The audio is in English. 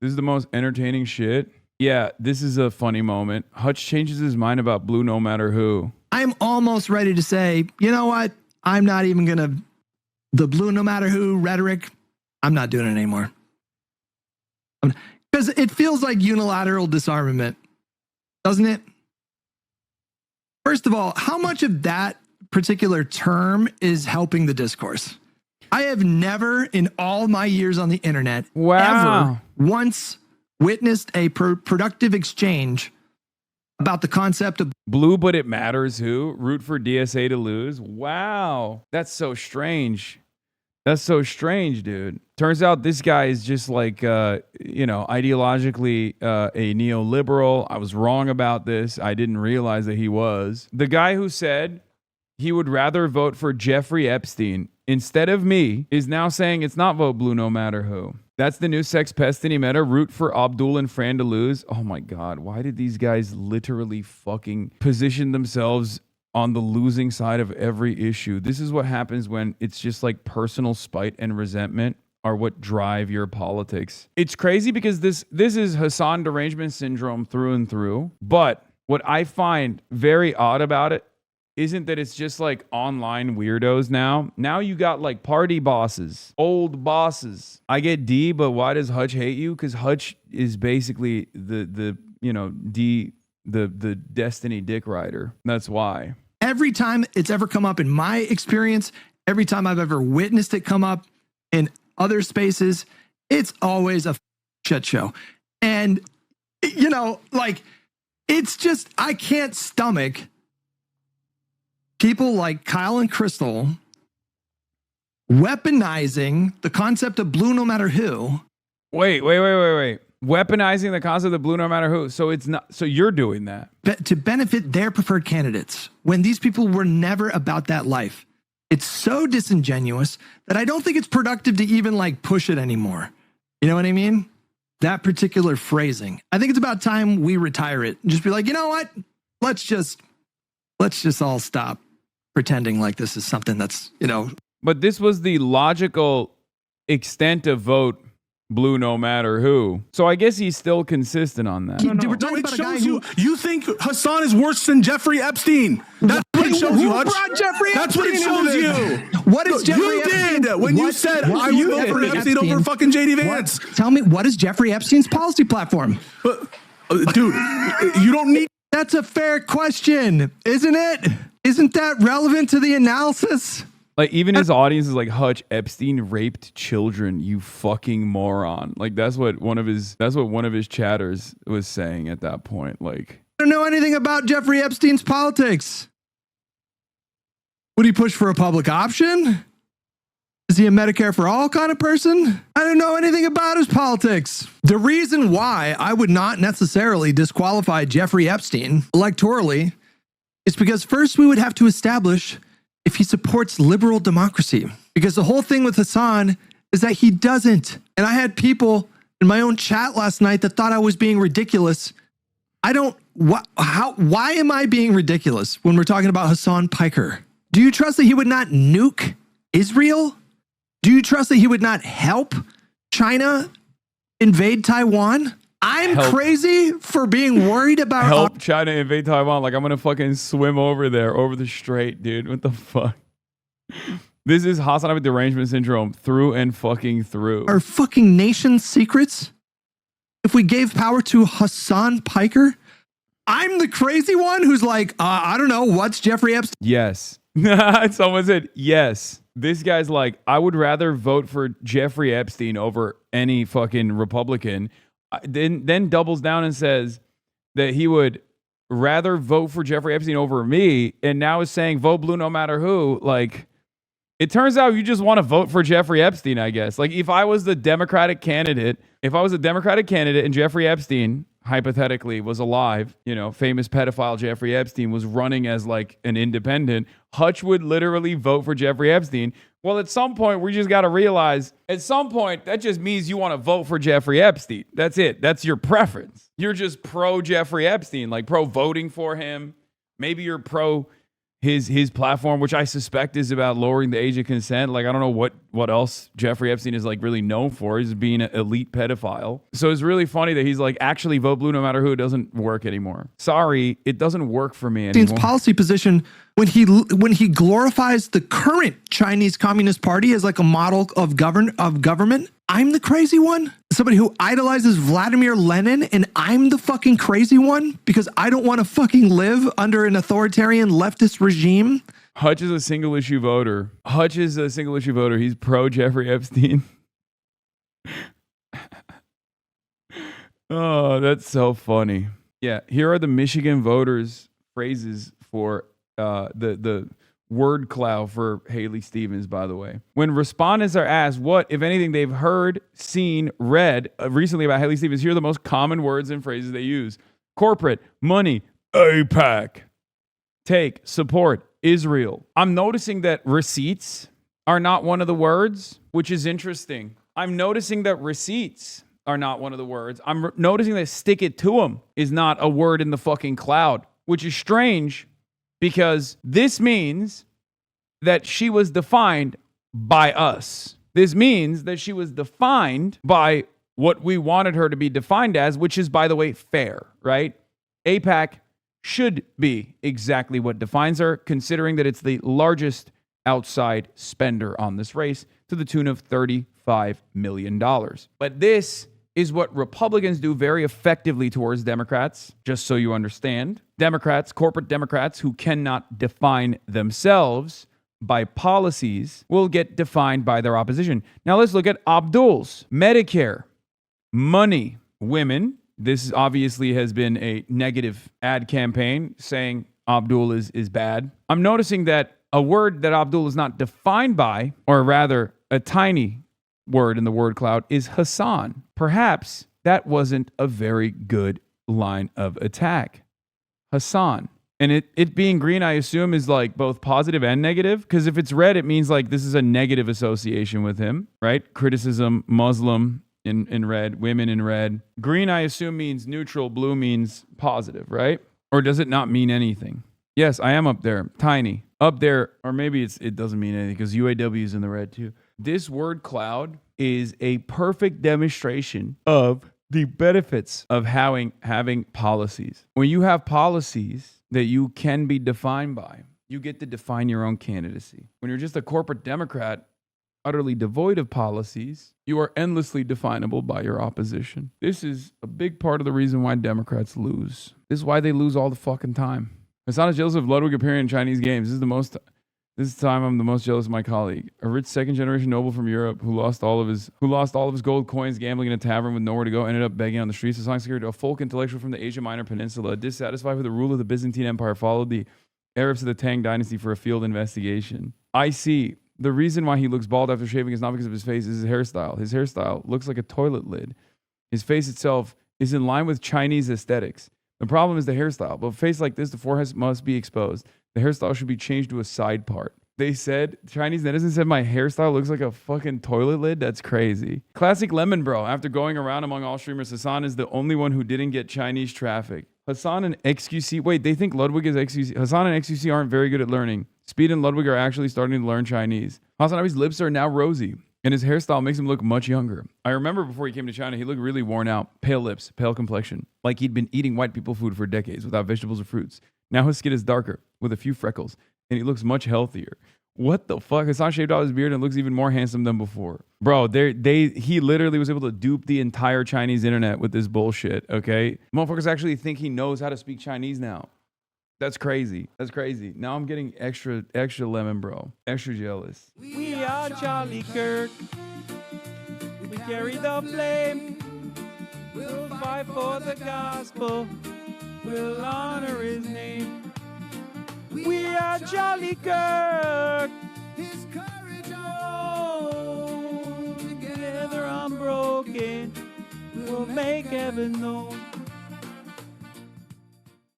This is the most entertaining shit. Yeah, this is a funny moment. Hutch changes his mind about blue no matter who. I'm almost ready to say, you know what? I'm not even going to, the blue no matter who rhetoric, I'm not doing it anymore. Because it feels like unilateral disarmament, doesn't it? First of all, how much of that particular term is helping the discourse? I have never in all my years on the internet ever once witnessed a productive exchange about the concept of blue, but it matters who? Root for DSA to lose? Wow. That's so strange. That's so strange, dude. Turns out this guy is just like, ideologically a neoliberal. I was wrong about this. I didn't realize that he was. The guy who said he would rather vote for Jeffrey Epstein instead of me is now saying it's not vote blue no matter who. That's the new sex pest in meta. Root for Abdul and Fran to lose. Oh my God. Why did these guys literally fucking position themselves on the losing side of every issue? This is what happens when it's just like personal spite and resentment are what drive your politics. It's crazy because this is Hassan derangement syndrome through and through. But what I find very odd about it isn't that it's just like online weirdos now. Now you got like party bosses, old bosses. I get D, but why does Hutch hate you? Because Hutch is basically the Destiny dick rider. That's why. Every time it's ever come up in my experience, every time I've ever witnessed it come up in other spaces, it's always a shit show. And, it's just, I can't stomach people like Kyle and Crystal weaponizing the concept of blue no matter who. Wait. Weaponizing the concept of blue no matter who. So it's not, so you're doing that to benefit their preferred candidates when these people were never about that life. It's so disingenuous that I don't think it's productive to even like push it anymore. You know what I mean? That particular phrasing. I think it's about time we retire it and just be like, you know what? Let's just all stop pretending like this is something that's, But this was the logical extent of vote blue no matter who. So I guess he's still consistent on that. We're talking about a guy who you think Hassan is worse than Jeffrey Epstein. That's what it shows you, Hutch. That's what it shows you. What is Jeffrey Epstein? Did when you said I would vote for Epstein over fucking JD Vance. Tell me, what is Jeffrey Epstein's policy platform? Dude, you don't need. That's a fair question, isn't it? Isn't that relevant to the analysis? Like even his audience is like, Hutch, Epstein raped children, you fucking moron. Like that's what one of his chatters was saying at that point. Like, I don't know anything about Jeffrey Epstein's politics. Would he push for a public option? Is he a Medicare for all kind of person? I don't know anything about his politics. The reason why I would not necessarily disqualify Jeffrey Epstein electorally is because first we would have to establish if he supports liberal democracy. Because the whole thing with Hassan is that he doesn't. And I had people in my own chat last night that thought I was being ridiculous. Why am I being ridiculous when we're talking about Hassan Piker? Do you trust that he would not nuke Israel? Do you trust that he would not help China invade Taiwan? I'm crazy for being worried about help China invade Taiwan. Like I'm gonna fucking swim over there, over the strait, dude. What the fuck? This is Hassan derangement syndrome through and fucking through. Our fucking nation's secrets. If we gave power to Hassan Piker, I'm the crazy one who's like, I don't know, what's Jeffrey Epstein? Yes. Someone said yes. This guy's like, I would rather vote for Jeffrey Epstein over any fucking Republican. Then doubles down and says that he would rather vote for Jeffrey Epstein over me, and now is saying vote blue no matter who. Like, it turns out you just want to vote for Jeffrey Epstein, I guess. Like, if I was the Democratic candidate and Jeffrey Epstein hypothetically was alive, famous pedophile Jeffrey Epstein was running as like an independent, Hutch would literally vote for Jeffrey Epstein. Well, at some point, we just got to realize, at some point, that just means you want to vote for Jeffrey Epstein. That's it. That's your preference. You're just pro Jeffrey Epstein, like pro voting for him. Maybe you're pro his platform, which I suspect is about lowering the age of consent. Like, I don't know what else Jeffrey Epstein is like really known for. He's being an elite pedophile. So it's really funny that he's like, actually vote blue no matter who. It doesn't work anymore. Sorry, it doesn't work for me anymore. Epstein's policy position when he glorifies the current Chinese Communist Party as like a model of government. I'm the crazy one. Somebody who idolizes Vladimir Lenin, and I'm the fucking crazy one because I don't want to fucking live under an authoritarian leftist regime. Hutch is a single issue voter. Hutch is a single issue voter. He's pro Jeffrey Epstein. Oh, that's so funny. Yeah, here are the Michigan voters' phrases for the word cloud for Haley Stevens, by the way. When respondents are asked what, if anything, they've heard, seen, read recently about Haley Stevens, here are the most common words and phrases they use. Corporate, money, APAC, take, support, Israel. I'm noticing that receipts are not one of the words, which is interesting. I'm noticing that receipts are not one of the words. I'm noticing that stick it to them is not a word in the fucking cloud, which is strange because this means that she was defined by us. This means that she was defined by what we wanted her to be defined as, which is, by the way, fair, right? APAC should be exactly what defines her, considering that it's the largest outside spender on this race to the tune of $35 million. But this is what Republicans do very effectively towards Democrats, just so you understand. Democrats, corporate Democrats who cannot define themselves by policies will get defined by their opposition. Now let's look at Abdul's Medicare, money, women. This obviously has been a negative ad campaign saying Abdul is bad. I'm noticing that a word that Abdul is not defined by, or rather a tiny word in the word cloud, is HASAN. Perhaps that wasn't a very good line of attack. HASAN. And it being green, I assume, is like both positive and negative. Because if it's red, it means like this is a negative association with him, right? Criticism, Muslim in red, women in red. Green, I assume, means neutral. Blue means positive, right? Or does it not mean anything? Yes, I am up there. Tiny. Up there, or maybe it doesn't mean anything because UAW is in the red too. This word cloud is a perfect demonstration of the benefits of having policies. When you have policies that you can be defined by, you get to define your own candidacy. When you're just a corporate Democrat, utterly devoid of policies, you are endlessly definable by your opposition. This is a big part of the reason why Democrats lose. This is why they lose all the fucking time. Hassan is jealous of Ludwig appearing in Chinese games. This is the time I'm the most jealous of my colleague, a rich second-generation noble from Europe who lost all of his gold coins gambling in a tavern with nowhere to go, ended up begging on the streets. Hassan secured a folk intellectual from the Asia Minor Peninsula, dissatisfied with the rule of the Byzantine Empire, followed the Arabs of the Tang dynasty for a field investigation. I see. The reason why he looks bald after shaving is not because of his face, it's his hairstyle. His hairstyle looks like a toilet lid. His face itself is in line with Chinese aesthetics. The problem is the hairstyle. But a face like this, the forehead must be exposed. The hairstyle should be changed to a side part. They said, Chinese netizens said my hairstyle looks like a fucking toilet lid. That's crazy. Classic Lemon Bro. After going around among all streamers, Hassan is the only one who didn't get Chinese traffic. Hassan and XQC. Wait, they think Ludwig is XQC. Hassan and XQC aren't very good at learning. Speed and Ludwig are actually starting to learn Chinese. Hassan Abi's lips are now rosy, and his hairstyle makes him look much younger. I remember before he came to China, he looked really worn out. Pale lips, pale complexion. Like he'd been eating white people food for decades without vegetables or fruits. Now his skin is darker, with a few freckles, and he looks much healthier. What the fuck? Hassan shaved out his beard and looks even more handsome than before. Bro, he literally was able to dupe the entire Chinese internet with this bullshit, okay? Motherfuckers actually think he knows how to speak Chinese now. That's crazy. That's crazy. Now I'm getting extra lemon, bro. Extra jealous. We are Charlie Kirk. We carry the flame. We'll fight for the gospel. We'll honor his name. We are Charlie Kirk. His courage on. Together unbroken. We'll make heaven known.